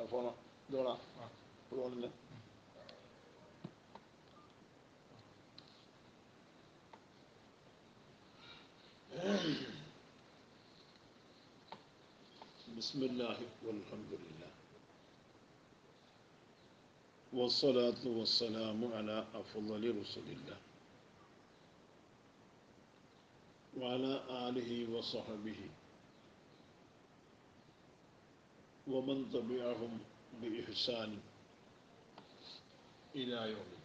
ഫോണോ ഇതോളാ ഫോണില് ബിസ്മില്ലാഹി വൽഹംദുലില്ലാഹ് വസ്സലാത്തു വസ്സലാമു അലാ അഫ്ളലി റസൂലില്ലാഹ് വഅലാ ആലിഹി വസഹബിഹി വമൻ തബിഅഹും ബിഇഹ്സാൻ ഇലാ യൗമിദ്ദീൻ.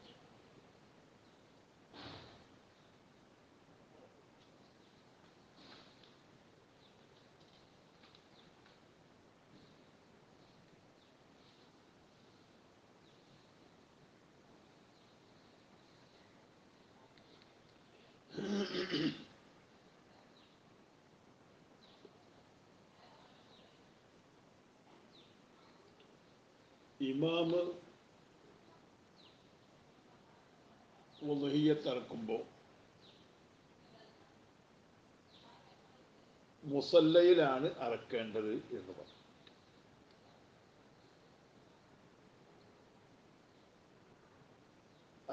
ഇമാമ് ഉളുഹിയ്യത്ത് ഇറക്കുമ്പോൾ മുസല്ലയിലാണ് അറക്കേണ്ടത് എന്ന് പറഞ്ഞു.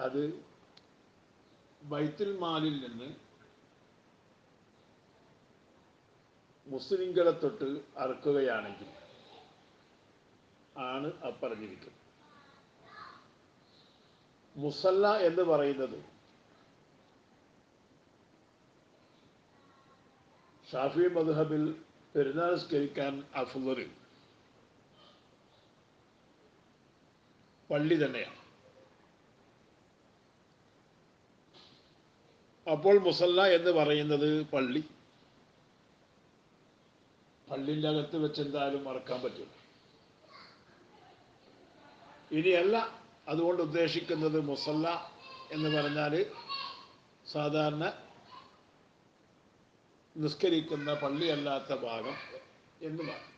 അത് ബൈത്തുൽ മാലിൽ നിന്ന് മുസ്ലിങ്ങളെ തൊട്ട് അറക്കുകയാണെങ്കിൽ ആണ് പറഞ്ഞിരിക്കുന്നത്. മുസല്ല എന്ന് പറയുന്നത് ഷാഫി മദ്ഹബിൽ പെരുന്നാൾ നിസ്കരിക്കാൻ അഫ്ളൽ പള്ളി തന്നെയാണ്. അപ്പോൾ മുസല്ല എന്ന് പറയുന്നത് പള്ളിൻ്റെ അകത്ത് വെച്ച് എന്തായാലും മറക്കാൻ പറ്റില്ല. ഇനിയല്ല അതുകൊണ്ട് ഉദ്ദേശിക്കുന്നത് മുസല്ല എന്ന് പറഞ്ഞാൽ സാധാരണ നിസ്കരിക്കുന്ന പള്ളിയല്ലാത്ത ഭാഗം എന്ന് പറയും.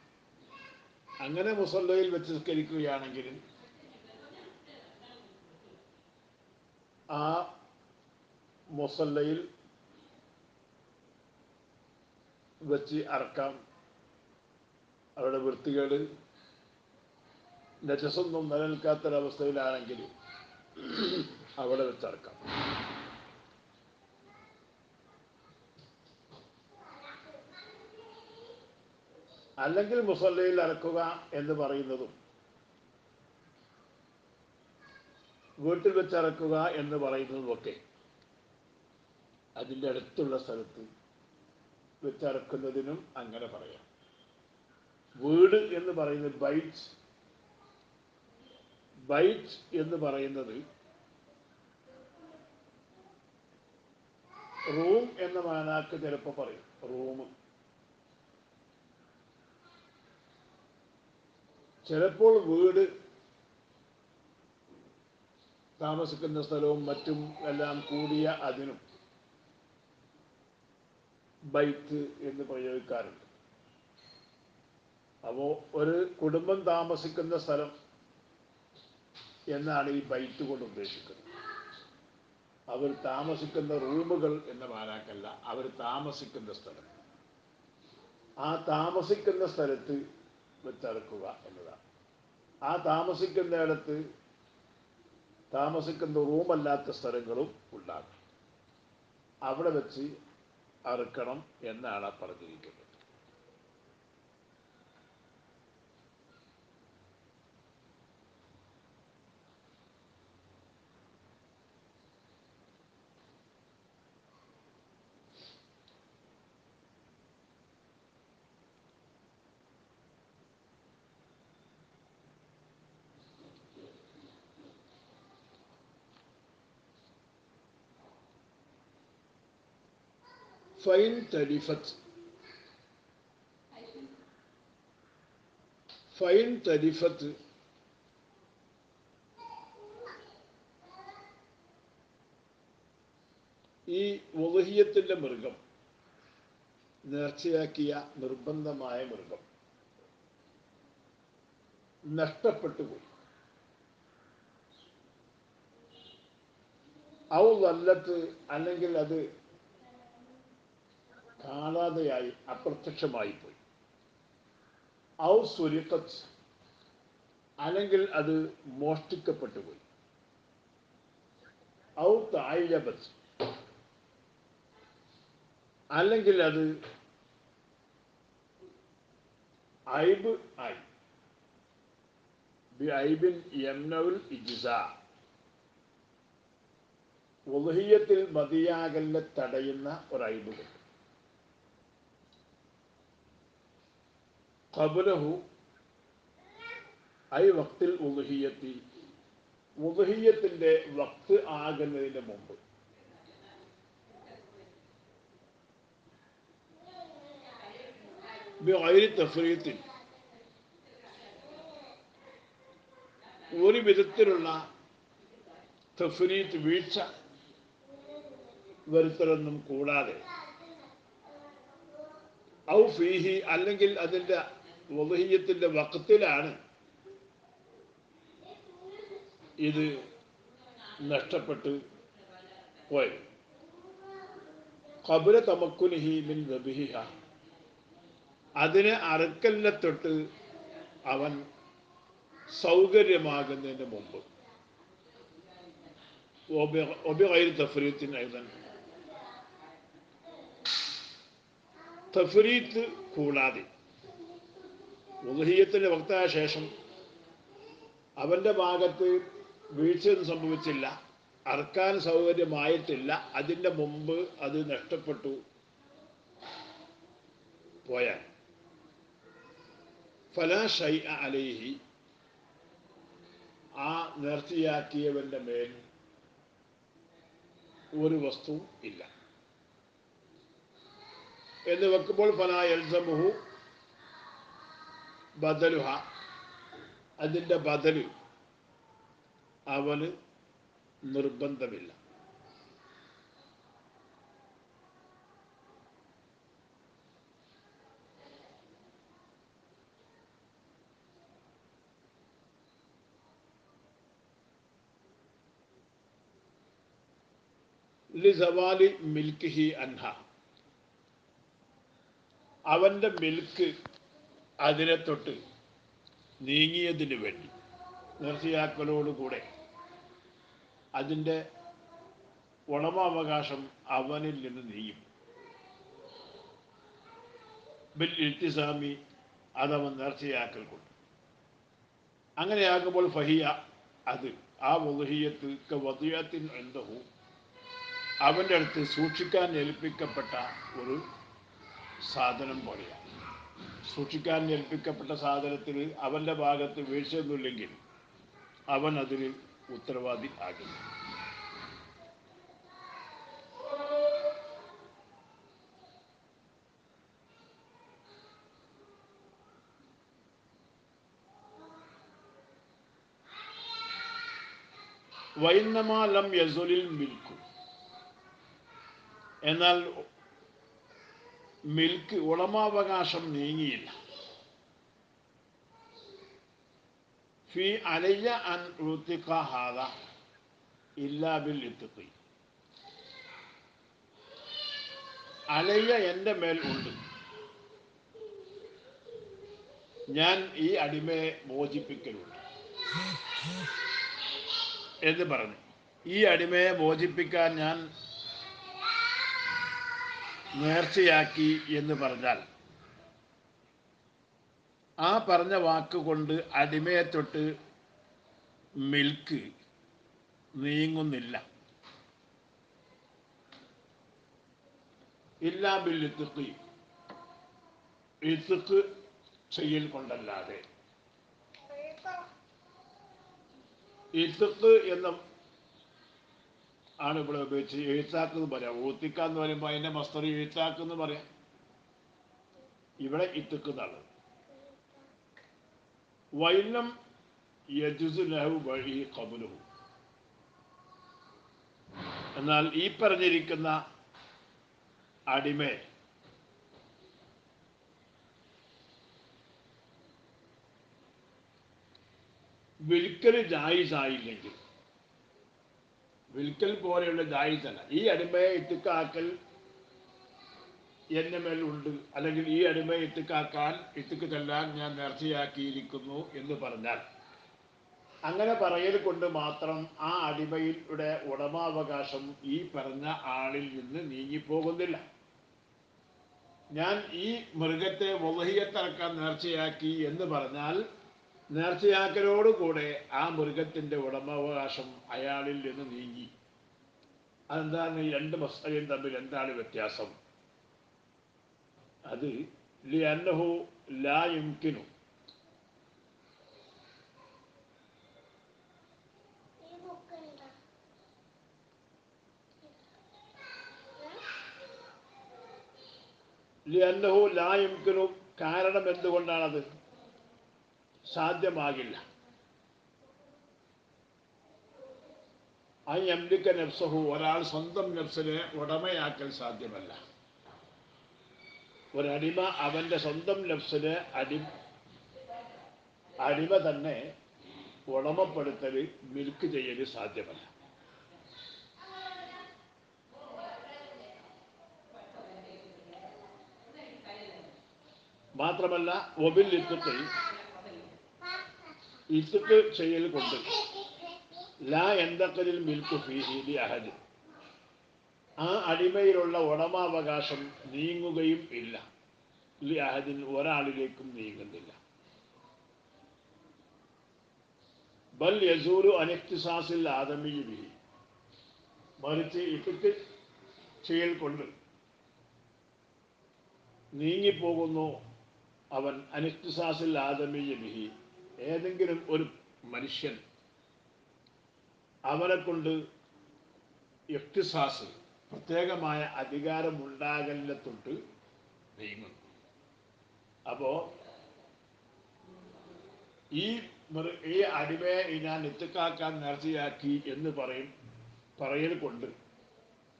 അങ്ങനെ മുസല്ലയിൽ വെച്ച് നിസ്കരിക്കുകയാണെങ്കിൽ ആ മുസല്ലയിൽ വെച്ച് അറക്കാം. അവിടെ വൃത്തികേട് നജസൊന്നും നിലനിൽക്കാത്തൊരവസ്ഥയിലാണെങ്കിൽ അവിടെ വെച്ചറക്കാം. അല്ലെങ്കിൽ മുസല്ലയിൽ അറക്കുക എന്ന് പറയുന്നതും വീട്ടിൽ വെച്ചറക്കുക എന്ന് പറയുന്നതുമൊക്കെ അതിൻ്റെ അടുത്തുള്ള സ്ഥലത്ത് വെച്ചറക്കുന്നതിനും അങ്ങനെ പറയാം. വീട് എന്ന് പറയുന്നത് ബൈറ്റ് എന്ന് പറയുന്നത് റൂം എന്ന മാനാക്ക് ചിലപ്പോൾ പറയും. റൂം ചിലപ്പോൾ വീട് താമസിക്കുന്ന സ്ഥലവും മറ്റും എല്ലാം കൂടിയ അതിനും ബൈത്ത് എന്ന് പ്രയോഗിക്കാറുണ്ട്. അപ്പോൾ ഒരു കുടുംബം താമസിക്കുന്ന സ്ഥലം എന്നാണ് ഈ ബൈറ്റ് കൊണ്ട് ഉദ്ദേശിക്കുന്നത്. അവർ താമസിക്കുന്ന റൂമുകൾ എന്ന മാനാക്കല്ല, അവർ താമസിക്കുന്ന സ്ഥലം. ആ താമസിക്കുന്ന സ്ഥലത്ത് വെച്ചറക്കുക എന്നതാണ്. ആ താമസിക്കുന്നിടത്ത് താമസിക്കുന്ന റൂമല്ലാത്ത സ്ഥലങ്ങളും ഉണ്ടാകും. അവിടെ വെച്ച് അറുക്കണം എന്നാണ് പറഞ്ഞിരിക്കുന്നത്. ഫൈൻ തരിഫത്ത് ഈ ഉളുഹിയ്യത്തിന്റെ മൃഗം, നേർച്ചയാക്കിയ നിർബന്ധമായ മൃഗം നഷ്ടപ്പെട്ടു പോയി. ഔ വല്ലത്ത് അല്ലെങ്കിൽ അത് കാണാതെയായി, അപ്രത്യക്ഷമായി പോയി. ഔ സുരിഖത്ത് അല്ലെങ്കിൽ അത് മോഷ്ടിക്കപ്പെട്ടു പോയി. ഔ തഅയ്യബത്, അല്ലെങ്കിൽ അത് ഐബ് ആയി. ബി ഐബിൻ യംനഉൽ ഇജ്സാ, ഉളുഹിയ്യത്തിൽ മതിയാകലിനെ തടയുന്ന ഒരു ഐബ് കൊണ്ട്. ഖബ്ലഹു ഐ വക്തിൽ ഉളുഹിയ്യത്തി, ഉളുഹിയ്യത്തിന്റെ വക്ത് ആകുന്നതിന് മുമ്പ്. ബിഗൈരി തഫ്രീത്തിൻ, ഒരു വിധത്തിലുള്ള തഫ്രീത്ത് വീഴ്ച വരുത്തലൊന്നും കൂടാതെ. ഔ ഫീഹി, അല്ലെങ്കിൽ അതിൻ്റെ ഉളുഹിയ്യത്തിന്റെ വക്തിലാണ് ഇത് നഷ്ടപ്പെട്ട് പോയത്. ഖബ്ല തമക്കുനിഹി മിൻ ദബിഹിഹ, അതിനെ അറുക്കലിനെ തൊട്ട് അവൻ സൗകര്യമാകുന്നതിന് മുമ്പ്. ഒബിഗൈരി തഫ്രീത്തിൻ ഐദൻ, തഫ്രീത്ത് കൂടാതെ. ഉളുഹിയ്യത്തിന്റെ വക്തായ ശേഷം അവന്റെ ഭാഗത്ത് വീഴ്ചയൊന്നും സംഭവിച്ചില്ല, അറക്കാൻ സൗകര്യമായിട്ടില്ല, അതിൻ്റെ മുമ്പ് അത് നഷ്ടപ്പെട്ടു പോയാൽ ഫലാ ശൈഅ അലൈഹി, ആ നേർച്ചയാക്കിയവന്റെ മേൽ ഒരു വസ്തു ഇല്ല എന്ന് വെക്കുമ്പോൾ ഫലാ യൽസമുഹു ബദലുഹ, അതിൻ്റെ ബദല് അവന് നിർബന്ധമില്ല. ലിസവാലി മിൽക്കിഹി അൻഹ, അവന്റെ മിൽക്ക് അതിനെ തൊട്ട് നീങ്ങിയതിന് വേണ്ടി. നേർച്ചയാക്കലോടുകൂടെ അതിൻ്റെ ഉടമാവകാശം അവനിൽ നിന്ന് നീയും. ബിൽ ഇൽത്തിസാമി, അതവൻ നേർച്ചയാക്കൽ കൊണ്ട്. അങ്ങനെയാകുമ്പോൾ ഫഹിയ, അത് ആ ഉളുഹിയ്യത്ത് വദിയത്തിൻ ഇൻദഹു, അവൻ്റെ അടുത്ത് സൂക്ഷിക്കാൻ ഏൽപ്പിക്കപ്പെട്ട ഒരു സാധനം പോലെയാണ്. സൂക്ഷിക്കാൻ ഏൽപ്പിക്കപ്പെട്ട സാധനത്തിൽ അവൻ്റെ ഭാഗത്ത് വീഴ്ചയൊന്നുമില്ലെങ്കിൽ അവൻ അതിന് ഉത്തരവാദി ആകില്ല. വൈന്നമാ ലം യസുലിൽ മിൽക്കു, എന്നാൽ മിൽക്ക് ഉടമാവകാശം നീങ്ങിയില്ല. ഫി അലയ്യ അൻ ഉത്തിഖ ഹാദ ഇല്ലാ ബിൽ ഇത്തിഖി, അലയ്യ എൻ്റെ മേൽ ഉണ്ട്, ഞാൻ ഈ അടിമയെ മോചിപ്പിക്കലുണ്ട് എന്ന് പറഞ്ഞു. ഈ അടിമയെ മോചിപ്പിക്കാൻ ഞാൻ നേർച്ചയാക്കി എന്ന് പറഞ്ഞാൽ ആ പറഞ്ഞ വാക്കുകൊണ്ട് അടിമയെ തൊട്ട് മിൽക്ക് നീങ്ങുന്നില്ല. ഇല്ലാ ബിൽ ഇത്തിഖി, ഇത്തിഖ് ചെയ്യൽ കൊണ്ടല്ലാതെ. ഇത്തിഖ് എന്ന ആണ് ഇവിടെ ഉപയോഗിച്ച് എഴുത്താക്ക് എന്ന് പറയാം. ഊത്തിക്കാന്ന് പറയുമ്പോൾ അതിൻ്റെ മസ്തർ എഴുത്താക്ക് എന്ന് പറയാം. ഇവിടെ ഇത്തിഖ് എന്നാണ്. വൈലം യജുസു ലഹു വഴി ഖബ്ലുഹു, എന്നാൽ ഈ പറഞ്ഞിരിക്കുന്ന അടിമയെ വിൽക്കൽ ജായിസായില്ലെങ്കിൽ, വിൽക്കൽ പോലെയുള്ള ജായിസല്ല, ഈ അടിമയെ ഇത്തിക്കാക്കൽ എൻ്റെ മേൽ ഉണ്ട്, അല്ലെങ്കിൽ ഈ അടിമയെ ഇത്തിക്കാക്കാൻ ഇത്തിക്ക് ചെല്ലാൻ ഞാൻ നേർച്ചയാക്കിയിരിക്കുന്നു എന്ന് പറഞ്ഞാൽ അങ്ങനെ പറയൽ കൊണ്ട് മാത്രം ആ അടിമയുടെ ഉടമാവകാശം ഈ പറഞ്ഞ ആളിൽ നിന്ന് നീങ്ങിപ്പോകുന്നില്ല. ഞാൻ ഈ മൃഗത്തെ വലഹിയത്തിറക്കാൻ നേർച്ചയാക്കി എന്ന് പറഞ്ഞാൽ നേർച്ചയാക്കലോടുകൂടെ ആ മൃഗത്തിൻ്റെ ഉടമാവകാശം അയാളിൽ നിന്ന് നീങ്ങി. അതെന്താണ്? ഈ രണ്ട് മസ്അലയും തമ്മിൽ എന്താണ് വ്യത്യാസം? അത് ലിഅന്നഹു ലാ യുംകിനു ലിഅന്നഹു ലാ യുംകിനു കാരണം എന്തുകൊണ്ടാണത് സാധ്യമാകില്ല? ആ യംലിക നഫ്സഹു, ഒരാൾ സ്വന്തം നഫ്സിനെ ഉടമയാക്കൽ സാധ്യമല്ല. ഒരടിമ അവൻ്റെ സ്വന്തം നഫ്സിനെ അടിമ തന്നെ ഉടമപ്പെടുത്തൽ, മിൽക്ക് ചെയ്യൽ സാധ്യമല്ല. മാത്രമല്ല ഒബിൽ ഇത്തുക്ക് ചെയ്യൽ കൊണ്ട് ലാ എന്തക്കലിൽ മിൽക്കു ഫീഹി ലി അഹദ്, ആ അടിമയിലുള്ള ഉടമാവകാശം നീങ്ങുകയും ഇല്ല. ലി അഹദിൻ, ഒരാളിലേക്കും നീങ്ങുന്നില്ല. ബൽ യസൂലു അനിഖ്തിസാസിൽ ആദമി ബിഹി, മറിച്ച് ഇത്തുക്ക് ചെയ്യൽ കൊണ്ട് നീങ്ങിപ്പോകുന്നു അവൻ അനിഖ്തിസാസിൽ ആദമി ബിഹി, ഏതെങ്കിലും ഒരു മനുഷ്യൻ അവനെ കൊണ്ട് ഇഖ്തിസാസ്, പ്രത്യേകമായ അധികാരമുണ്ടാകലിനെ തൊട്ട് നീങ്ങുന്നു. അപ്പോൾ ഈ അടിമയെ ഞാൻ ഇത്തിക്കാക്കാൻ നേർച്ചയാക്കി എന്ന് പറയൽ കൊണ്ട്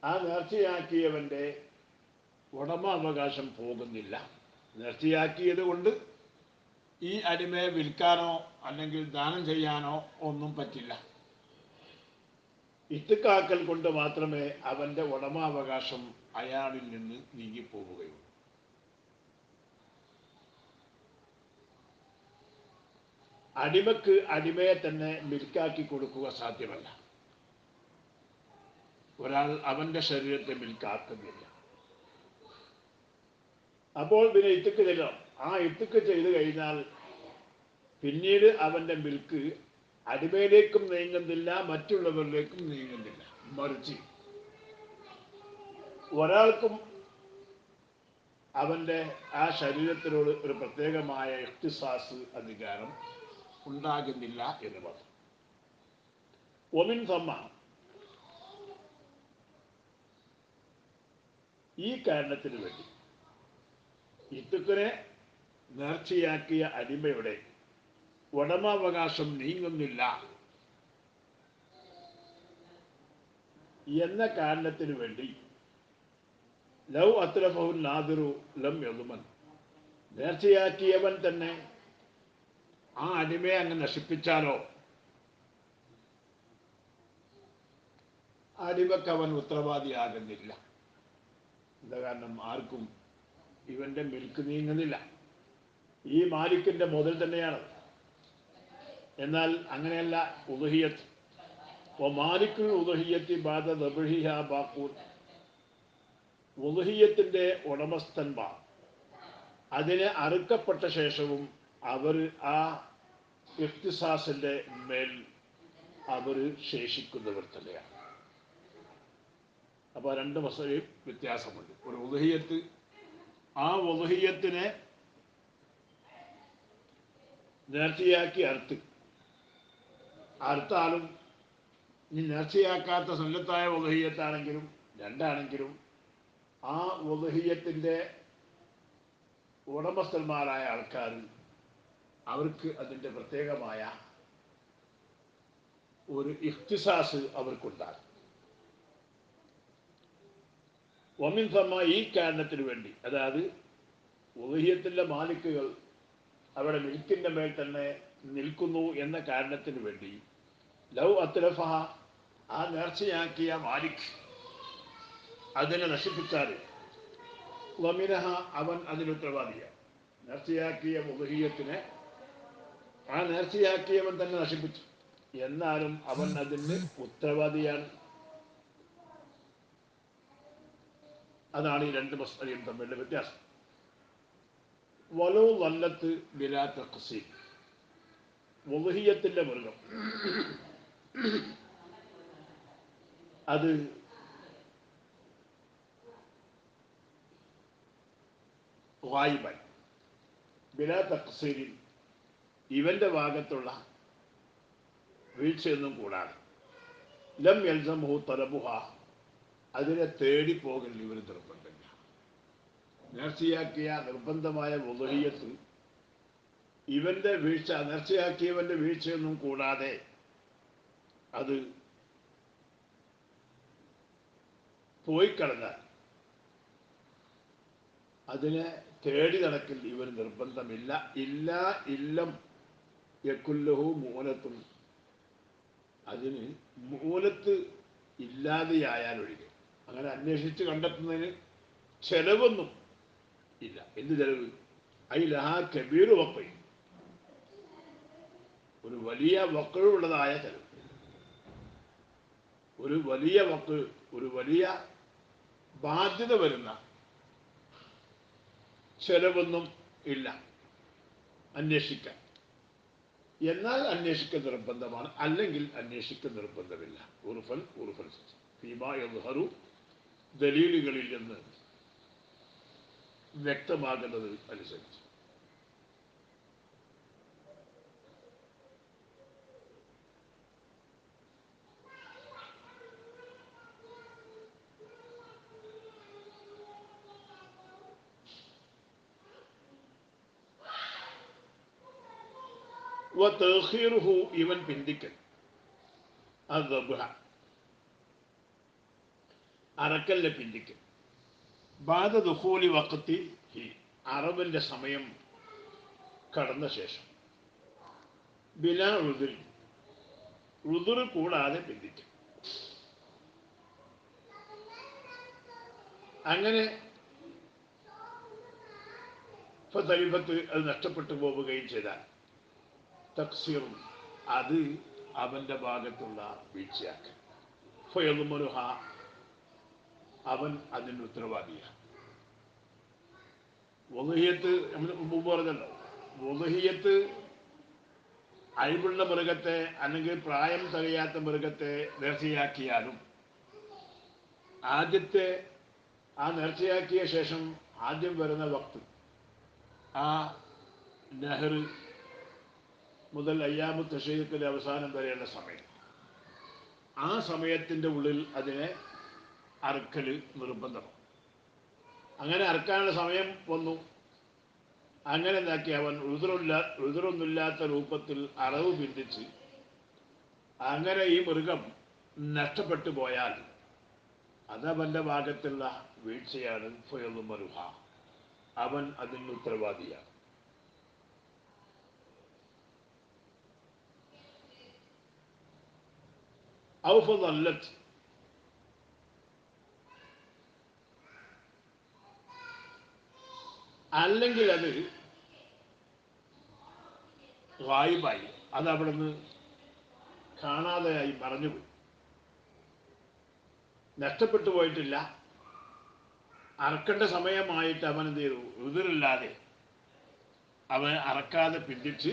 ആ നേർച്ചയാക്കിയവൻ്റെ ഉടമാവകാശം പോകുന്നില്ല. നേർച്ചയാക്കിയത് കൊണ്ട് ഈ അടിമയെ വിൽക്കാനോ അല്ലെങ്കിൽ ദാനം ചെയ്യാനോ ഒന്നും പറ്റില്ല. ഇത്തിക്കാക്കൽ കൊണ്ട് മാത്രമേ അവൻ്റെ ഉടമാവകാശം അയാളിൽ നിന്ന് നീങ്ങിപ്പോവുകയുള്ളൂ. അടിമക്ക് അടിമയെ തന്നെ മിൽക്കാക്കി കൊടുക്കുക സാധ്യമല്ല. ഒരാൾ അവൻ്റെ ശരീരത്തെ മിൽക്കാക്കുന്നില്ല. അപ്പോൾ പിന്നെ ഇത്തിക്ക് ചെയ്യണം. ആ ഇത്തിക്ക് ചെയ്തു കഴിഞ്ഞാൽ പിന്നീട് അവൻ്റെ മിൽക്ക് അടിമയിലേക്കും നീങ്ങുന്നില്ല, മറ്റുള്ളവരിലേക്കും നീങ്ങുന്നില്ല. മറിച്ച് ഒരാൾക്കും അവൻ്റെ ആ ശരീരത്തിനോട് ഒരു പ്രത്യേകമായ ഇഖ്തിസാസ്, അധികാരം ഉണ്ടാകുന്നില്ല എന്ന് പറഞ്ഞു. ഒമിൻ സമ്മ, ഈ കാരണത്തിന് വേണ്ടി ഇത്തുക്കിനെ നേർച്ചയാക്കിയ അടിമയുടെ ഉടമാവകാശം നീങ്ങുന്നില്ല എന്ന കാരണത്തിന് വേണ്ടി ലൗ അത്രഫഹുൽ നാദിറു ലം യളുമൻ, നേർച്ചയാക്കിയവൻ തന്നെ ആ അടിമയെ അങ്ങ് നശിപ്പിച്ചാലോ അടിമക്ക് അവൻ ഉത്തരവാദിയാകുന്നില്ല. എന്താ കാരണം? ആർക്കും ഇവൻ്റെ മിൽക്ക് നീങ്ങുന്നില്ല. ഈ മാലിക്കിൻ്റെ മുതൽ തന്നെയാണ്. എന്നാൽ അങ്ങനെയല്ല ഉദഹിയത്ത്. മാലിക്കുൽ ഉദഹിയത്തി ബാദ ദബ്ഹിഹ ബാഖൂൻ, ഉദഹിയത്തിൻ്റെ ഉടമസ്ഥന്മാർ അതിനെ അറുക്കപ്പെട്ട ശേഷവും അവർ ആ ഇഖ്തിസാസിൻ്റെ മേൽ അവർ ശേഷിക്കുന്നവർ തന്നെയാണ്. അപ്പോൾ രണ്ട് മസലയും വ്യത്യാസമുണ്ട്. ഒരു ഉദഹിയത്ത്, ആ ഉദഹിയത്തിനെ നേർച്ചയാക്കി അറുത്താലും ഇനി നേർച്ചയാക്കാത്ത സുന്നത്തായ ഉദഹിയത്താണെങ്കിലും രണ്ടാണെങ്കിലും ആ ഉദഹിയത്തിൻ്റെ ഉടമസ്ഥന്മാരായ ആൾക്കാർ അവർക്ക് അതിൻ്റെ പ്രത്യേകമായ ഒരു ഇഖ്തിസാസ് അവർക്കുണ്ടാകും. ഒമിൻ സമ്മ, ഈ കാരണത്തിന് വേണ്ടി, അതായത് ഉദഹിയത്തിൻ്റെ മാലിക്കുകൾ അവിടെ മിൽക്കിൻ്റെ മേൽ തന്നെ നിൽക്കുന്നു എന്ന കാരണത്തിന് വേണ്ടി ലൗ അത്ലഫഹ, ആ നേർച്ചയാക്കിയ മാലിക് അതിനെ നശിപ്പിച്ചാൽ വമിനഹ, അവൻ അതിനുത്തരവാദിയാണ്. നേർച്ചയാക്കിയ ഉദഹിയത്തിനെ ആ നേർച്ചയാക്കിയവൻ തന്നെ നശിപ്പിച്ചു. എന്നാലും അവൻ അതിന് ഉത്തരവാദിയാണ്. അതാണ് ഈ രണ്ട് മസ്അലയും തമ്മിലുള്ള വ്യത്യാസം. വലോ വല്ലത്ത് ബിലാ തഖ്സീം, ഉളുഹിയ്യത്തിന്റെ മൃഗം അത് ഗായിബൻ ബിലാ തഖ്സീരിൻ, ഇവന്റെ ഭാഗത്തുള്ള വീഴ്ചയൊന്നും കൂടാതെ, ലം യൽസമുഹു തലബുഹ, അതിനെ തേടിപ്പോകൽ ഇവർ നിർബന്ധമില്ല. നേർച്ചയാക്കിയ നിർബന്ധമായ ഉളുഹിയ്യത്ത് ഇവന്റെ വീഴ്ച, നേർച്ചയാക്കിയവന്റെ വീഴ്ചയൊന്നും കൂടാതെ അത് പോയി കടന്നാൽ അതിനെ തേടി നടക്കൽ ഇവർ നിർബന്ധമില്ല. ഇല്ല ഇല്ലം യക്കുല്ലഹു മൂലത്തും, അതിന് മൂലത്ത് ഇല്ലാതെയായാൽ ഒഴികെ. അങ്ങനെ അന്വേഷിച്ച് കണ്ടെത്തുന്നതിന് ചെലവൊന്നും ഇല്ല. എന്ത് ചെലവ്? ഐ ലഹാ കബീർ വഖ്, ഒരു വലിയ വഖുള്ളതായ ചെലവ്, ഒരു വലിയ വഖ്, ഒരു വലിയ ബാധ്യത വരുന്ന ചെലവൊന്നും ഇല്ല അന്വേഷിക്കാൻ. എന്നാൽ അന്വേഷിക്കൽ നിർബന്ധമാണ്, അല്ലെങ്കിൽ അന്വേഷിക്കൽ നിർബന്ധമില്ല. ഉറുഫൽ ഉറുഫൽ ഫീമാ യദ്ഹറു, ദലീലുകളിൽ നിന്ന് വ്യക്തമാകുന്നത് അനുസരിച്ച്. വതഖീറുഹു, ഇവൻ പിന്തിക്കൽ, അദ്ബഹ, അറക്കലിനെ പിന്തിക്കൽ, ബാദ ദുഖൂലി വഖതി ഹി, അറബിന്റെ സമയം കടന്ന ശേഷം, ബിലാ ഉദുർ, ഉദുർ കൂടാതെ പിന്തിക്കൽ. അങ്ങനെ ഫതലിഫത്ത്, അത് നഷ്ടപ്പെട്ടു പോവുകയും ചെയ്താൽ, തക്സീറും, അത് അവന്റെ ഭാഗത്തുള്ള വീഴ്ചയാക്കൽ, ഫയദ്മനുഹ, അവൻ അതിന് ഉത്തരവാദിയാണ്. ഉളുഹിയ്യത്ത് നമ്മൾ മുമ്പ് പറഞ്ഞല്ലോ, ഉളുഹിയ്യത്ത് അഴിവുള്ള മൃഗത്തെ അല്ലെങ്കിൽ പ്രായം തികയാത്ത മൃഗത്തെ നേർച്ചയാക്കിയാലും, ആദ്യത്തെ ആ നേർച്ചയാക്കിയ ശേഷം ആദ്യം വരുന്ന വക്ത്, ആ നെഹ്റ് മുതൽ അയ്യാമു തശ്രീഖിന്റെ അവസാനം വരെയുള്ള സമയം, ആ സമയത്തിൻ്റെ ഉള്ളിൽ അതിനെ അറുക്കൽ നിർബന്ധമാണ്. അങ്ങനെ അറുക്കാനുള്ള സമയം വന്നു, അങ്ങനെ എന്താക്കി അവൻ ഉഴുതൊന്നുമില്ലാത്ത രൂപത്തിൽ അളവ് ബന്ധിച്ച് അങ്ങനെ ഈ മൃഗം നഷ്ടപ്പെട്ടു പോയാൽ അതവന്റെ ഭാഗത്തുള്ള വീഴ്ചയാണ്. ഫയദ്മനുഹ, അവൻ അതിന് ഉത്തരവാദിയാണ്. ഔ ഫളല്ലത്ത്, അല്ലെങ്കിൽ അത് ഗായിബായി, അത് അവിടുന്ന് കാണാതെയായി, മറഞ്ഞുപോയി, നഷ്ടപ്പെട്ടു പോയിട്ടില്ല. അറക്കേണ്ട സമയമായിട്ട് അവൻ എന്ത് ചെയ്തു? ഉദിറില്ലാതെ അവൻ അറക്കാതെ പിന്തിച്ച്,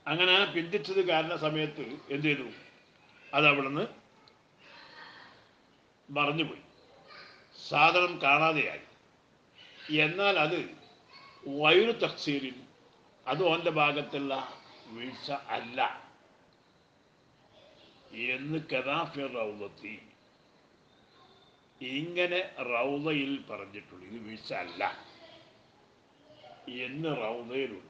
അങ്ങനെ ആ പിന്തിച്ചത് കാരണം സമയത്ത് എന്ത് ചെയ്തു? അത് അവിടുന്ന് മറഞ്ഞുപോയി, സാധനം കാണാതെയായി. എന്നാൽ അത് വൈറു തക്സീരിൻ, അത് ഓൻ്റെ ഭാഗത്തുള്ള വീഴ്ച അല്ല എന്ന് കദാഫിർ റൗളത്തി, ഇങ്ങനെ റൗളയിൽ പറഞ്ഞിട്ടുള്ളൂ. ഇത് വീഴ്ച അല്ല എന്ന് റൗളയിലുണ്ട്.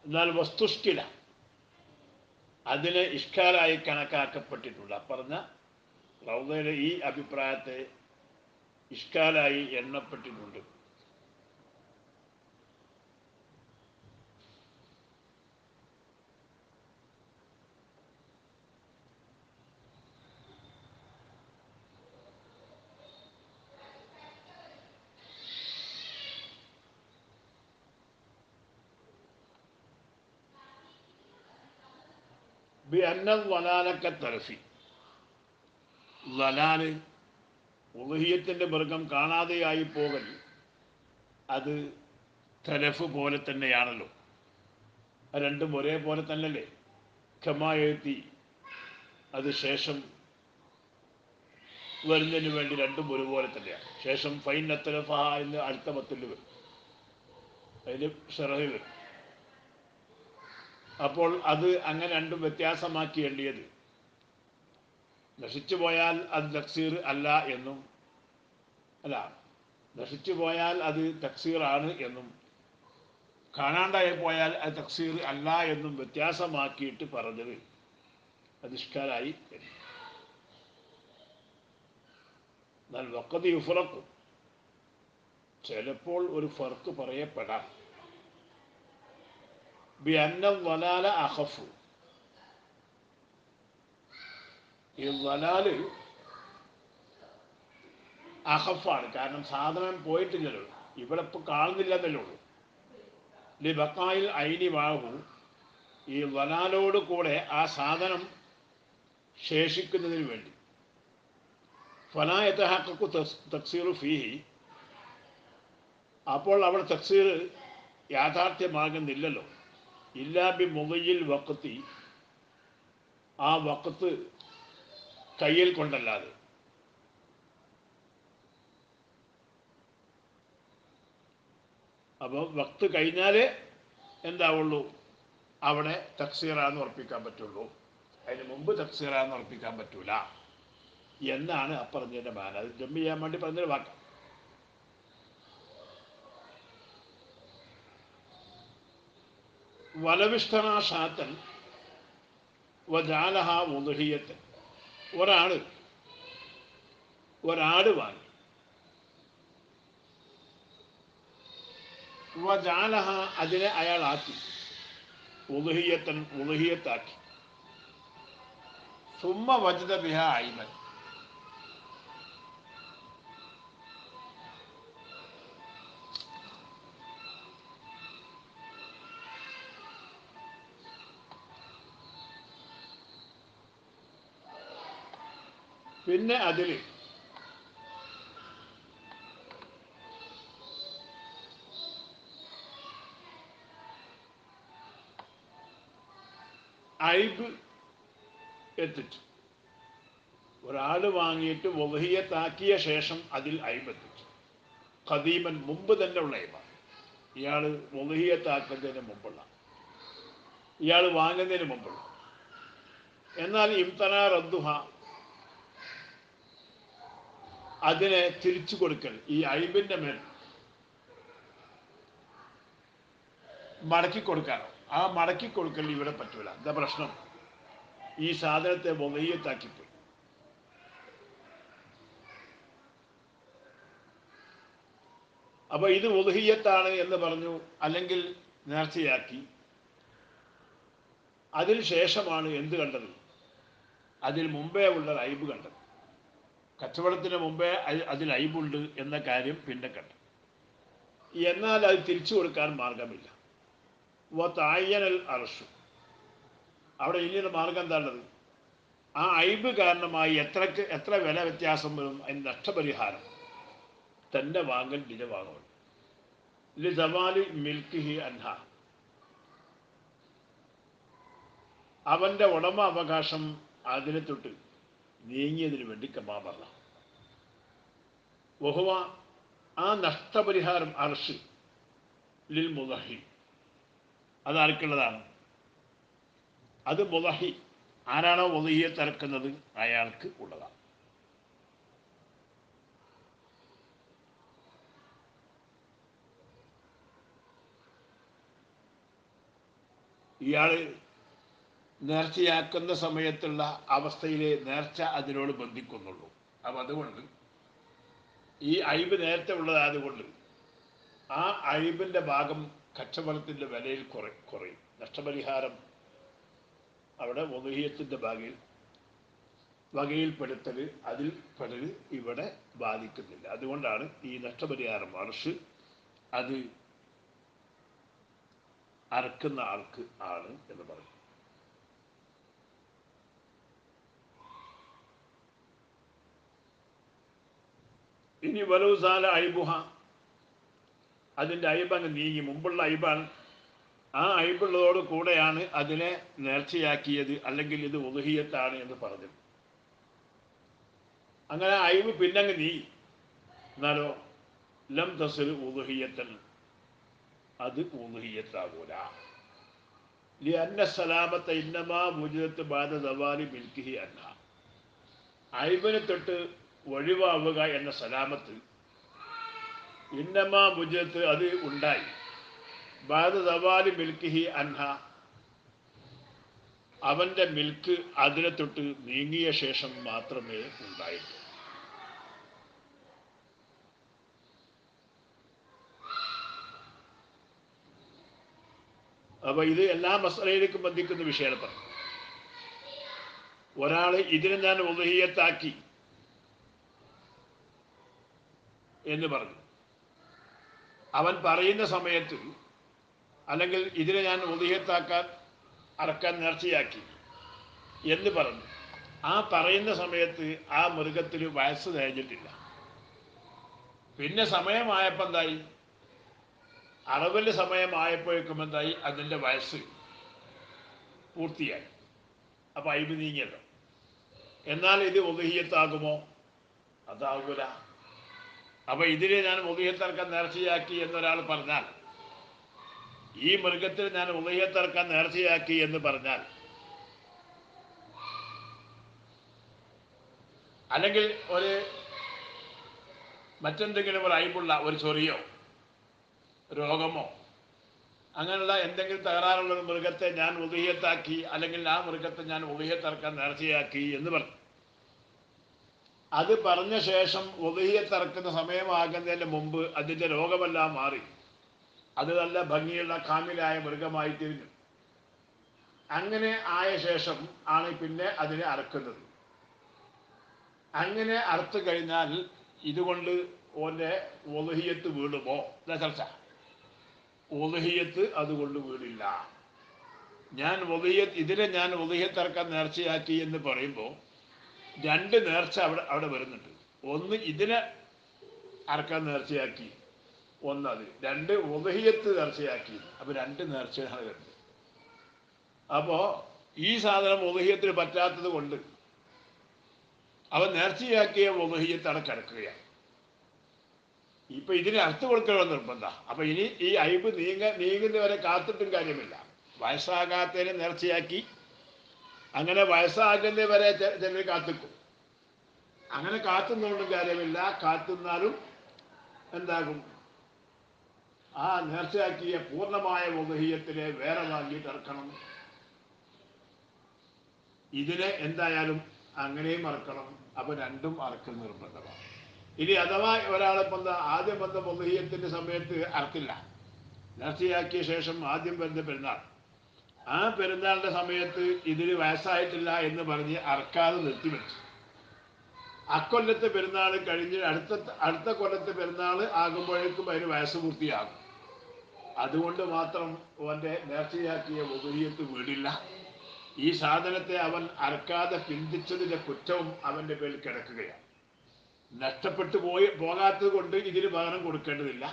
എന്നാൽ വസ്തുഷ്കില, അതിനെ ഇഷ്കാലായി കണക്കാക്കപ്പെട്ടിട്ടുണ്ട്. പറഞ്ഞ റൗളയിലെ ഈ അഭിപ്രായത്തെ ഇഷ്കാലായി എണ്ണപ്പെട്ടിട്ടുണ്ട്. ബി അന്നൽ വലാലക്ക തലഫി, വലാല് ഉളുഹിയത്തിൻ്റെ മൃഗം കാണാതെയായി പോകൽ അത് തലഫ് പോലെ തന്നെയാണല്ലോ. രണ്ടും ഒരേപോലെ തന്നെയല്ലേ. ഖമായെത്തി അത് ശേഷം വരുന്നതിന് വേണ്ടി രണ്ടും ഒരുപോലെ തന്നെയാണ്. ശേഷം ഫൈൻ അത്തലഫ എന്ന് അടുത്ത പത്തിൽ വരും, അതിന് ഷറഹ് വരും. അപ്പോൾ അത് അങ്ങനെ രണ്ടും വ്യത്യാസമാക്കി എണ്ണിയത് നശിച്ചു പോയാൽ അത് തക്സീർ അല്ല എന്നും, അല്ല നശിച്ചു പോയാൽ അത് തക്സീറാണ് എന്നും, കാണാണ്ടായി പോയാൽ അത് തക്സീർ അല്ല എന്നും വ്യത്യാസമാക്കിയിട്ട് പറഞ്ഞത് അത് ഇഷ്കാലായി. എന്നാൽ വഖദ് യുഫ്റഖു, ചിലപ്പോൾ ഒരു ഫർക്ക് പറയപ്പെടാം. ബി അന്ന വലാല അഖഫു, ഈ വലാല് അഖഫാണ്. കാരണം സാധനം പോയിട്ടില്ലല്ലോ, ഇവിടെ ഇപ്പോൾ കാണുന്നില്ല എന്നല്ലേ ഉള്ളൂ. ലി ബക്കായിൽ ഐനി വാഹു, ഈ വലാലോട് കൂടെ ആ സാധനം ശേഷിക്കുന്നതിന് വേണ്ടി. ഫലാ യതഹഖഖു തക്സീറു ഫീഹി, അപ്പോൾ അവിടെ തക്സീർ യാഥാർത്ഥ്യമാകുന്നില്ലല്ലോ. ഇല്ലാ ബി മുദയ്യിൽ വഖത്തി, ആ വഖത്ത് കയ്യിൽ കൊണ്ടല്ലാതെ. അപ്പോൾ വക്ത് കഴിഞ്ഞാലേ എന്താവുള്ളൂ, അവിടെ തക്സീറാന്ന് ഉറപ്പിക്കാൻ പറ്റുള്ളൂ. അതിന് മുമ്പ് തക്സീറാന്ന് ഉറപ്പിക്കാൻ പറ്റൂല എന്നാണ് അപ്പറഞ്ഞതിൻ്റെ മാന. അത് ജമ്പ് ചെയ്യാൻ വേണ്ടി പറഞ്ഞൊരു വാക്ക്. വലവിഷ്ഠന ഷാത്തൻ വജാലഹ ഉളുഹിയത്തൻ, ഒരാട് വാങ്ങി, വജാലഹ അതിനെ അയാൾ ആക്കി, ഉളുഹിയത്താക്കി. സുമ്മ വജദ ബിഹ ഐബൻ, പിന്നെ അതിൽ ഐബ് എത്തിച്ചു. ഒരാൾ വാങ്ങിയിട്ട് വഹിയത്താക്കിയ ശേഷം അതിൽ ഐബ് എത്തിച്ചു. ഖദീമൻ, മുമ്പ് തന്നെ ഉള്ള ഐബ. ഇയാൾ വഹിയത്താക്കുന്നതിന് മുമ്പുള്ള, ഇയാൾ വാങ്ങുന്നതിന് മുമ്പുള്ള. എന്നാൽ ഇംതന റദ്ദുഹ, അതിനെ തിരിച്ചു കൊടുക്കൽ, ഈ ഐബിൻ്റെ മേൽ മടക്കി കൊടുക്കാനോ, ആ മടക്കി കൊടുക്കൽ ഇവിടെ പറ്റൂല. എന്താ പ്രശ്നം? ഈ സാധനത്തെ വഹിയത്താക്കിപ്പോയി. അപ്പോൾ ഇത് ഉളുഹിയത്താണ് എന്ന് പറഞ്ഞു, അല്ലെങ്കിൽ നേർച്ചയാക്കി. അതിന് ശേഷമാണ് എന്ത് കണ്ടത്? അതിൽ മുമ്പേ ഉള്ള ഐബ് കണ്ടത്. കച്ചവടത്തിന് മുമ്പേ അതിൽ ഐബുണ്ട് എന്ന കാര്യം പിന്നെ കണ്ടു. എന്നാൽ അത് തിരിച്ചു കൊടുക്കാൻ മാർഗമില്ല. തായ്യനൽ അർഷു, അവിടെ ഇനിയൊരു മാർഗം എന്താണത്? ആ ഐബ് കാരണമായി എത്ര വില വ്യത്യാസം വരും, അതിന് നഷ്ടപരിഹാരം തന്നെ വാങ്ങൽ വാങ്ങും. ലിസവാലി മിൽക്കിഹി അൻഹ, അവൻ്റെ ഉടമ അവകാശം അതിനെ തൊട്ട് നീങ്ങിയതിന് വേണ്ടി കമാമറ. വഹുവ, ആ നഷ്ടപരിഹാരം അർഷ് ലിൽ മുദഹി, അതാർക്കുള്ളതാണ്? അത് മുദഹി, ആരാണോ ഉളുഹിയത്ത് തിരക്കുന്നത് അയാൾക്ക് ഉള്ളതാണ്. ഇയാൾ നേർച്ചയാക്കുന്ന സമയത്തുള്ള അവസ്ഥയിലെ നേർച്ച അതിനോട് ബന്ധിക്കുന്നുള്ളൂ. അപ്പം അതുകൊണ്ട് ഈ ഐബ് നേരത്തെ ഉള്ളതായതുകൊണ്ട് ആ ഐബിൻ്റെ ഭാഗം കച്ചവടത്തിൻ്റെ വിലയിൽ കുറയും. നഷ്ടപരിഹാരം അവിടെ ഉളുഹിയത്തിൻ്റെ വകയിൽപ്പെടുത്തൽ, അതിൽ പെടൽ ഇവിടെ ബാധിക്കുന്നില്ല. അതുകൊണ്ടാണ് ഈ നഷ്ടപരിഹാരം അർഷ് അത് അറക്കുന്ന ആൾക്ക് ആണ് എന്ന് പറയും. ഇനി വലൗസാല ഐബുഹ, അതിൻ്റെ അയിബ് അങ്ങ് നീങ്ങി, മുമ്പുള്ള അയിബാണ്, ആ അയിബുള്ളതോട് കൂടെയാണ് അതിനെ നേർച്ചയാക്കിയത്, അല്ലെങ്കിൽ ഇത് ഉളുഹിയത്താണ് എന്ന് പറഞ്ഞു. അങ്ങനെ അയിബ് പിന്നങ്ങ് നീങ്ങി, എന്നാലോ ലം തസിൽ ഉളുഹിയത്തൻ, അത് ഉളുഹിയത്താകൂല. ലിഅന്ന സലാമത്തെ ഇന്നമാ മുജിദത്ത് ബാദ സവാലി മിൽക്കിഹി അന്ന, അയിബിനെ തൊട്ട് ഒഴിവാവുക എന്ന സലാമത്ത് ഇന്നമാ മുജിദത്ത്, അത് ഉണ്ടായി ബാദ സവാലി മിൽക്കിഹി അൻഹ, അവൻ്റെ മിൽക്ക് അതിനെ തൊട്ട് നീങ്ങിയ ശേഷം മാത്രമേ ഉണ്ടായിട്ടു. അപ്പൊ ഇത് എല്ലാ മസലയിലേക്കും ബന്ധിക്കുന്ന വിഷയമാണ് പറഞ്ഞു. ഒരാൾ ഇതിനെ ഞാൻ ഉളുഹിയത്താക്കി എന്ന് പറഞ്ഞു, അവൻ പറയുന്ന സമയത്ത്, അല്ലെങ്കിൽ ഇതിനെ ഞാൻ ഉളുഹിയത്താക്കാൻ അറക്കാൻ നേർച്ചയാക്കി എന്ന് പറഞ്ഞു, ആ പറയുന്ന സമയത്ത് ആ മൃഗത്തിന് വയസ്സ് തികഞ്ഞിട്ടില്ല. പിന്നെ സമയമായപ്പോൾ എന്തായി, അറവിൻ്റെ സമയമായപ്പോഴേക്കും എന്തായി, അതിൻ്റെ വയസ്സ് പൂർത്തിയായി. അപ്പം അയിബ് നീങ്ങിയല്ലോ. എന്നാൽ ഇത് ഉളുഹിയത്താകുമോ? അതാകൂല. അപ്പം ഇതിനെ ഞാൻ ഉളുഹിയത്തിറക്കാൻ നേർച്ചയാക്കി എന്നൊരാൾ പറഞ്ഞാൽ, ഈ മൃഗത്തിൽ ഞാൻ ഉളുഹിയത്തിറക്കാൻ നേർച്ചയാക്കി എന്ന് പറഞ്ഞാൽ, അല്ലെങ്കിൽ ഒരു മറ്റെന്തെങ്കിലും ഒരു അയിബുള്ള ഒരു ചൊറിയോ രോഗമോ അങ്ങനെയുള്ള എന്തെങ്കിലും തകരാറുള്ളൊരു മൃഗത്തെ ഞാൻ ഉളുഹിയത്താക്കി, അല്ലെങ്കിൽ ആ മൃഗത്തെ ഞാൻ ഉളുഹിയത്തിറക്കാൻ നേർച്ചയാക്കി എന്ന് പറഞ്ഞു. അത് പറഞ്ഞ ശേഷം ഉളുഹിയത്തിറക്കുന്ന സമയമാകുന്നതിന് മുമ്പ് അതിൻ്റെ രോഗമെല്ലാം മാറി, അത് നല്ല ഭംഗിയുള്ള കാമിലായ മൃഗമായി തീർന്നു. അങ്ങനെ ആയ ശേഷം ആണ് പിന്നെ അതിനെ അറക്കുന്നത്. അങ്ങനെ അറുത്ത് കഴിഞ്ഞാൽ ഇതുകൊണ്ട് ഓൻ്റെ ഉളുഹിയത്ത് വീടുമോ? ഇതാ ചർച്ച. ഉളുഹിയത്ത് അതുകൊണ്ട് വീടില്ല. ഇതിനെ ഞാൻ ഉളുഹിയത്തിറക്കാൻ നേർച്ചയാക്കി എന്ന് പറയുമ്പോൾ രണ്ട് നേർച്ച അവിടെ വരുന്നുണ്ട്. ഒന്ന് ഇതിനെ അറക്കാൻ നേർച്ചയാക്കി, ഒന്നത്. രണ്ട് ഉളുഹിയത്ത് നേർച്ചയാക്കി. അപ്പോൾ രണ്ട് നേർച്ചയാണ് വരുന്നത്. അപ്പോൾ ഈ സാധനം ഉളുഹിയത്തിന് പറ്റാത്തത് കൊണ്ട് അവൻ നേർച്ചയാക്കിയ ഉളുഹിയത്ത് അവിടെ കിടക്കുകയാണ്. ഇപ്പം ഇതിന് അർത്ഥം കൊടുക്കണമെന്ന് നിർബന്ധം. അപ്പം ഇനി ഈ അയിബ് നീങ്ങുന്നവരെ കാത്തിട്ടും കാര്യമില്ല. വയസ്സാകാത്തതിനെ നേർച്ചയാക്കി, അങ്ങനെ വയസ്സാകുന്നവരെ ചിലർ കാത്തിക്കും. അങ്ങനെ കാത്തുന്നതുകൊണ്ടും കാര്യമില്ല. കാത്തുന്നാലും എന്താകും, ആ നേർച്ചയാക്കിയ പൂർണ്ണമായ ഉളുഹിയത്തിനെ വേറെ വാങ്ങിയിട്ട് ഇറക്കണം. ഇതിനെ എന്തായാലും അങ്ങനെയും അറക്കണം. അപ്പം രണ്ടും അറക്കൽ നിർബന്ധമാണ്. ഇനി അഥവാ ഒരാളിപ്പം ആദ്യം വന്ന ഉളുഹിയത്തിൻ്റെ സമയത്ത് അറക്കില്ല, നേർച്ചയാക്കിയ ശേഷം ആദ്യം വരുന്ന പെരുന്നാൾ, ആ പെരുന്നാളിൻ്റെ സമയത്ത് ഇതിന് വയസ്സായിട്ടില്ല എന്ന് പറഞ്ഞ് അറക്കാതെ നിർത്തിവെച്ചു. അക്കൊല്ലത്തെ പെരുന്നാൾ കഴിഞ്ഞ് അടുത്ത കൊല്ലത്തെ പെരുന്നാൾ ആകുമ്പോഴേക്കും അതിന് വയസ്സ് പൂർത്തിയാകും. അതുകൊണ്ട് മാത്രം അവൻ്റെ നേർച്ചയാക്കിയ ഉളുഹിയത്ത് വീടില്ല. ഈ സാധനത്തെ അവൻ അറക്കാതെ പിന്തിച്ചതിൻ്റെ കുറ്റവും അവൻ്റെ പേരിൽ കിടക്കുകയാണ്. നഷ്ടപ്പെട്ടു പോകാത്തത് കൊണ്ട് ഇതിന് പകരം കൊടുക്കേണ്ടതില്ല.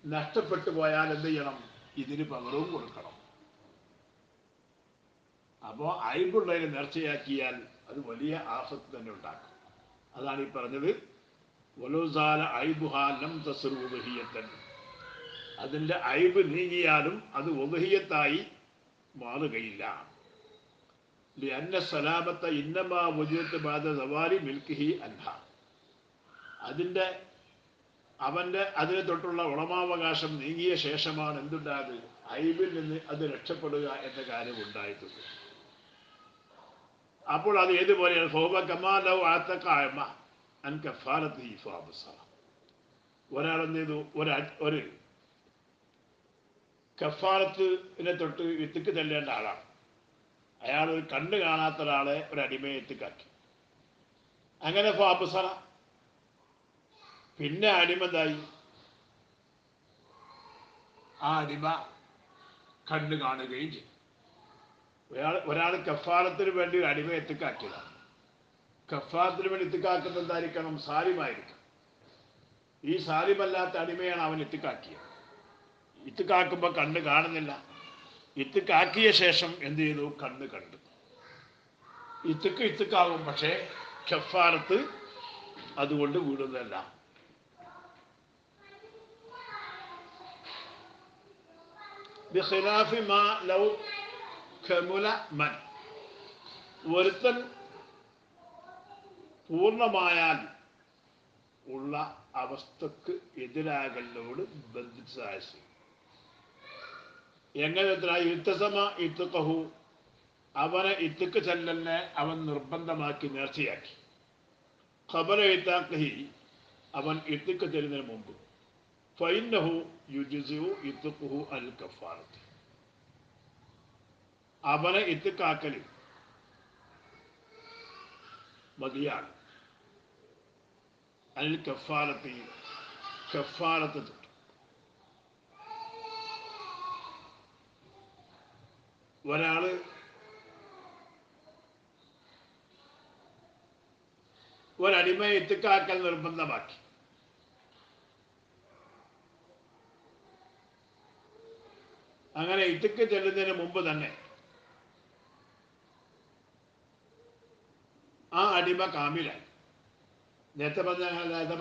നഷ്ടപ്പെട്ടു പോയാൽ എന്ത് ചെയ്യണം? ഇതിന് പകരവും കൊടുക്കണം. അപ്പോൾ അയിബുള്ളതിനെ നേർച്ചയാക്കിയാൽ അത് വലിയ ആഫത്ത് തന്നെ ഉണ്ടാക്കും. അതാണ് ഈ പറഞ്ഞത്, വലൗസാല ഐബുഹാ ലം തസിർ ഉളുഹിയത്തൻ, അതിൻ്റെ അയിബ് നീങ്ങിയാലും അത് ഉളുഹിയത്തായി മാറുകയില്ല. ലിഅന്ന സലാമത്തെ ഇന്നമാ വജൂദത്ത് ബാദ സവാലി മിൽക്കിഹി അൻഹ, അതിനെ തൊട്ടുള്ള ഉടമാവകാശം നീങ്ങിയ ശേഷമാണ് എന്തുണ്ടായത്, അയിബിൽ നിന്ന് അത് രക്ഷപ്പെടുക എന്ന കാര്യം ഉണ്ടായിട്ടുണ്ട്. അപ്പോൾ അത് ഏതുപോലെയാണ്? ഫഹുവ കമാ ലൗ അഅതക അഅമ അൻ കഫാറത്തിഹി ഫഅബ്സറ. ഒരാൾ എന്ത് ചെയ്തു, ഒരു കഫാറത്തിനെ തൊട്ട് ഇത്തിക്ക് തല്ലേണ്ട ആളാണ്. അയാൾ ഒരു കണ്ണ് കാണാത്ത ഒരാളെ ഒരു അടിമയെ എത്തിക്കാക്കി. അങ്ങനെ ഫഅബ്സറ, പിന്നെ അടിമ എന്തായി? ആ അടിമ കണ്ണ് കാണുകയും ചെയ്യും. ഒരാൾ കഫാറത്തിന് വേണ്ടി ഒരു അടിമ എത്തിക്കാക്കിയതാണ്. കഫാറത്തിന് വേണ്ടി എത്തിക്കാക്കുന്നത് എന്തായിരിക്കണം? സാലിമായിരിക്കണം. ഈ സാലിമല്ലാത്ത അടിമയാണ് അവൻ ഇത്തിക്കാക്കിയത്. ഇത്തിക്കാക്കുമ്പോൾ കണ്ണ് കാണുന്നില്ല. ഇത്തിക്കാക്കിയ ശേഷം എന്ത് ചെയ്തു? കണ്ണ് കണ്ടു. ഇത്തിക്കാകും, പക്ഷേ കഫാറത്ത് അതുകൊണ്ട് വീടുന്നതല്ല. ബിഖിലാഫി മാ ലൗ കമുല മൻ, ഒരുത്തൻ പൂർണ്ണമായാൽ ഉള്ള അവസ്ഥക്ക് എതിരാകലിനോട് ബന്ധിച്ചതായ സ്ഥിതി. എങ്ങനെ ഇത്തസമ ഇത്തുക്കഹു, അവനെ ഇത്തുക്ക് ചെല്ലലിനെ അവൻ നിർബന്ധമാക്കി നേർച്ചയാക്കി. ഖബല ഇത്താഖി, അവൻ ഇത്തുക്ക് ചെല്ലുന്നതിന് മുമ്പ്. ഫൈന്നഹു യുജ്സിഉ ഇത്തുഖുഹു അൽ കഫാറത്ത്, അവനെ ഇത്തുക്കാക്കൽ മതിയാണ്. അൽ കഫാറത്ത്, കഫാറത്ത് തൊട്ട്. ഒരാള് ഒരടിമയെ ഇത്തിക്കാക്കൽ നിർബന്ധമാക്കി. അങ്ങനെ ഇത്തിക്ക് ചെല്ലുന്നതിന് മുമ്പ് തന്നെ ആ അടിമ കാമിലായി. നേരത്തെ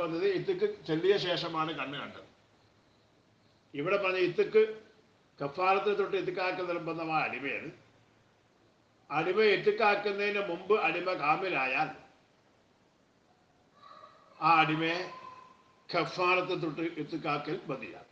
പറഞ്ഞത് ഇത്തിക്ക് ചെല്ലിയ ശേഷമാണ് കണ്ണ് കണ്ടത്. ഇവിടെ പറഞ്ഞ ഇത്തിക്ക് കഫാറത്ത് തൊട്ട് ഇത്തിക്കാക്കൽ നിർബന്ധമായ അടിമയാണ്. അടിമ ഇത്തിക്കാക്കുന്നതിന് മുമ്പ് അടിമ കാമിലായാൽ ആ അടിമയെ കഫാറത്ത് തൊട്ട് ഇത്തിക്കാക്കൽ മതിയാണ്.